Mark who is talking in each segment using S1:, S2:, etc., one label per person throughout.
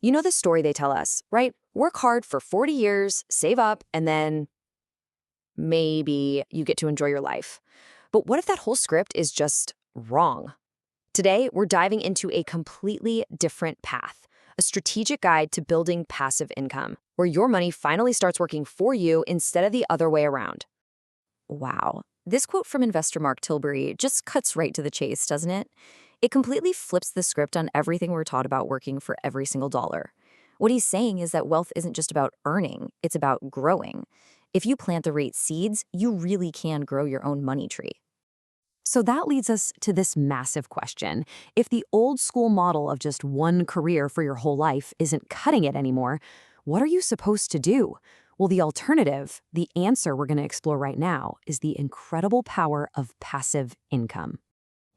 S1: You know the story they tell us, right? Work hard for 40 years, save up, and then maybe you get to enjoy your life. But what if that whole script is just wrong? Today, we're diving into a completely different path, a strategic guide to building passive income, where your money finally starts working for you instead of the other way around. Wow. This quote from investor Mark Tilbury just cuts right to the chase, doesn't it? It completely flips the script on everything we're taught about working for every single dollar. What he's saying is that wealth isn't just about earning, it's about growing. If you plant the right seeds, you really can grow your own money tree. So that leads us to this massive question. If the old school model of just one career for your whole life isn't cutting it anymore, what are you supposed to do? Well, the alternative, the answer we're going to explore right now, is the incredible power of passive income.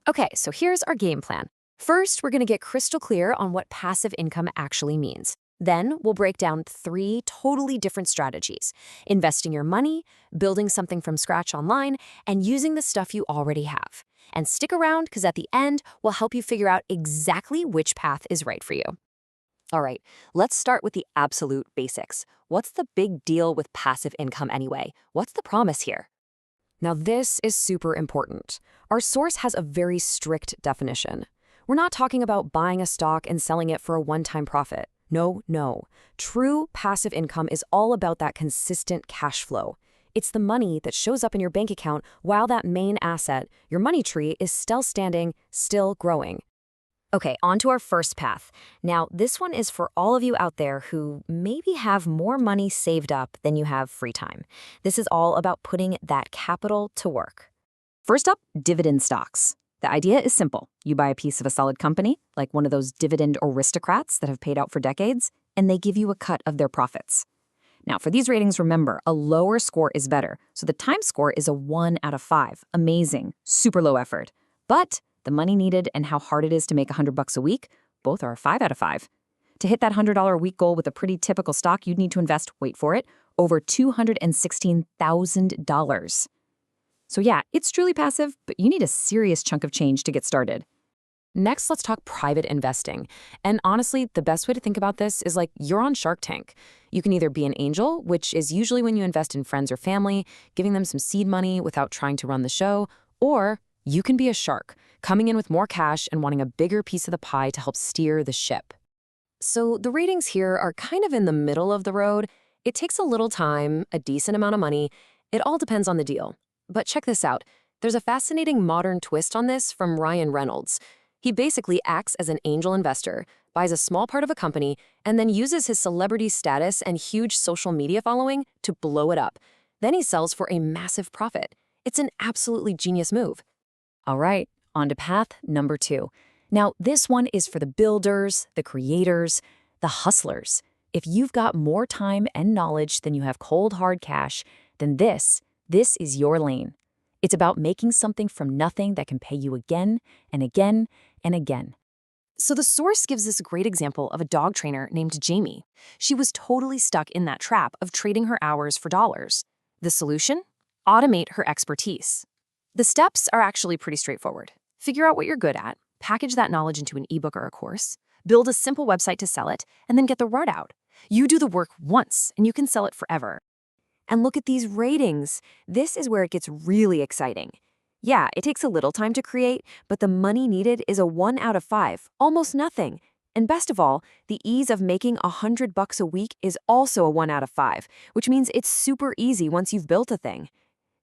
S1: Okay, so here's our game plan. First, we're going to get crystal clear on what passive income actually means. Then, we'll break down 3 totally different strategies: investing your money, building something from scratch online, and using the stuff you already have. And stick around, because at the end, we'll help you figure out exactly which path is right for you. All right, let's start with the absolute basics. What's the big deal with passive income anyway? What's the promise here? Now, this is super important. Our source has a very strict definition. We're not talking about buying a stock and selling it for a one-time profit. No, no. True passive income is all about that consistent cash flow. It's the money that shows up in your bank account while that main asset, your money tree, is still standing, still growing. Okay, on to our first path. Now, this one is for all of you out there who maybe have more money saved up than you have free time. This is all about putting that capital to work. First up, dividend stocks. The idea is simple. You buy a piece of a solid company, like one of those dividend aristocrats that have paid out for decades, and they give you a cut of their profits. Now, for these ratings, remember, a lower score is better. So the time score is a 1 out of 5. Amazing. Super low effort. But the money needed and how hard it is to make $100 a week, both are a 5 out of 5. To hit that $100 a week goal with a pretty typical stock, you'd need to invest, wait for it, over $216,000. So yeah, it's truly passive, but you need a serious chunk of change to get started. Next, let's talk private investing. And honestly, the best way to think about this is like you're on Shark Tank. You can either be an angel, which is usually when you invest in friends or family, giving them some seed money without trying to run the show, or you can be a shark, coming in with more cash and wanting a bigger piece of the pie to help steer the ship. So the ratings here are kind of in the middle of the road. It takes a little time, a decent amount of money. It all depends on the deal. But check this out. There's a fascinating modern twist on this from Ryan Reynolds. He basically acts as an angel investor, buys a small part of a company, and then uses his celebrity status and huge social media following to blow it up. Then he sells for a massive profit. It's an absolutely genius move. All right, on to path number 2. Now, this one is for the builders, the creators, the hustlers. If you've got more time and knowledge than you have cold, hard cash, then this is your lane. It's about making something from nothing that can pay you again and again and again. So the source gives us a great example of a dog trainer named Jamie. She was totally stuck in that trap of trading her hours for dollars. The solution? Automate her expertise. The steps are actually pretty straightforward. Figure out what you're good at, package that knowledge into an ebook or a course, build a simple website to sell it, and then get the word out. You do the work once, and you can sell it forever. And look at these ratings. This is where it gets really exciting. Yeah, it takes a little time to create, but the money needed is a 1 out of 5, almost nothing. And best of all, the ease of making $100 a week is also a 1 out of 5, which means it's super easy once you've built a thing.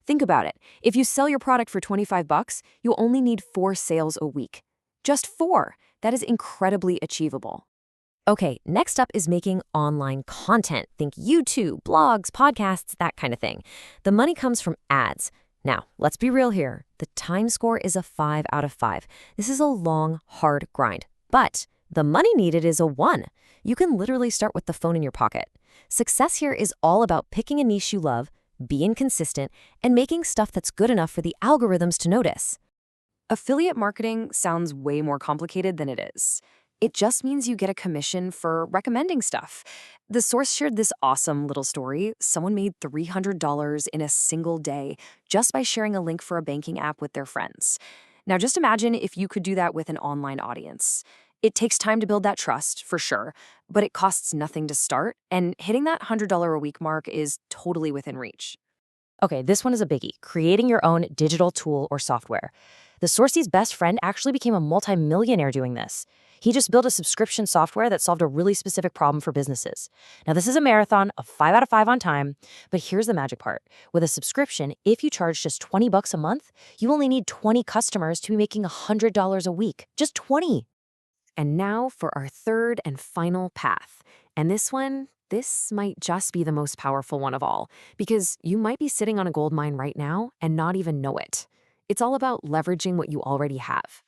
S1: Think about it. If you sell your product for $25, you'll only need 4 sales a week. Just 4. That is incredibly achievable. Okay, next up is making online content. Think YouTube, blogs, podcasts, that kind of thing. The money comes from ads. Now, let's be real here. The time score is a 5 out of 5. This is a long, hard grind. But the money needed is a 1. You can literally start with the phone in your pocket. Success here is all about picking a niche you love, being consistent, and making stuff that's good enough for the algorithms to notice. Affiliate marketing sounds way more complicated than it is. It just means you get a commission for recommending stuff. The source shared this awesome little story. Someone made $300 in a single day just by sharing a link for a banking app with their friends. Now just imagine if you could do that with an online audience. It takes time to build that trust, for sure, but it costs nothing to start, and hitting that $100 a week mark is totally within reach. Okay, this one is a biggie, creating your own digital tool or software. The Sourcie's best friend actually became a multimillionaire doing this. He just built a subscription software that solved a really specific problem for businesses. Now, this is a marathon of 5 out of 5 on time, but here's the magic part. With a subscription, if you charge just $20 a month, you only need 20 customers to be making $100 a week. Just 20. And now for our third and final path. And this might just be the most powerful one of all, because you might be sitting on a gold mine right now and not even know it. It's all about leveraging what you already have.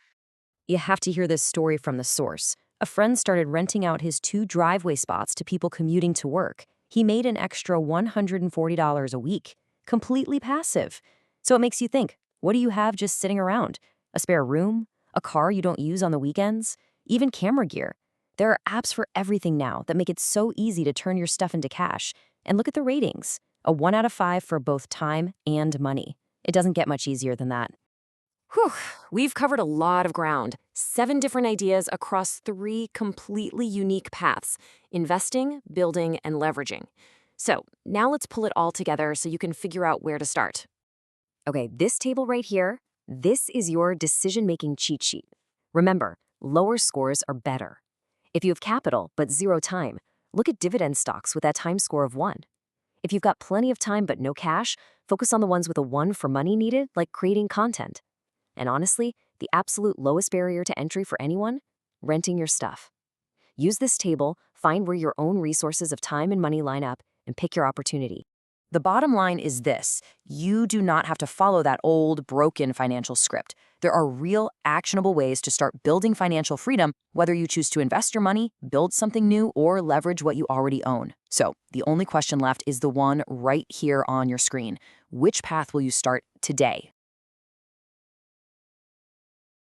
S1: You have to hear this story from the source. A friend started renting out his 2 driveway spots to people commuting to work. He made an extra $140 a week, completely passive. So it makes you think, what do you have just sitting around? A spare room? A car you don't use on the weekends? Even camera gear? There are apps for everything now that make it so easy to turn your stuff into cash. And look at the ratings. A 1 out of 5 for both time and money. It doesn't get much easier than that. Whew, we've covered a lot of ground. 7 different ideas across 3 completely unique paths: investing, building, and leveraging. So now let's pull it all together so you can figure out where to start. Okay, this table right here, this is your decision-making cheat sheet. Remember, lower scores are better. If you have capital but 0 time, look at dividend stocks with that time score of 1. If you've got plenty of time but no cash, focus on the ones with a 1 for money needed, like creating content. And honestly, the absolute lowest barrier to entry for anyone? Renting your stuff. Use this table, find where your own resources of time and money line up, and pick your opportunity. The bottom line is this: you do not have to follow that old, broken financial script. There are real, actionable ways to start building financial freedom, whether you choose to invest your money, build something new, or leverage what you already own. So, the only question left is the one right here on your screen. Which path will you start today?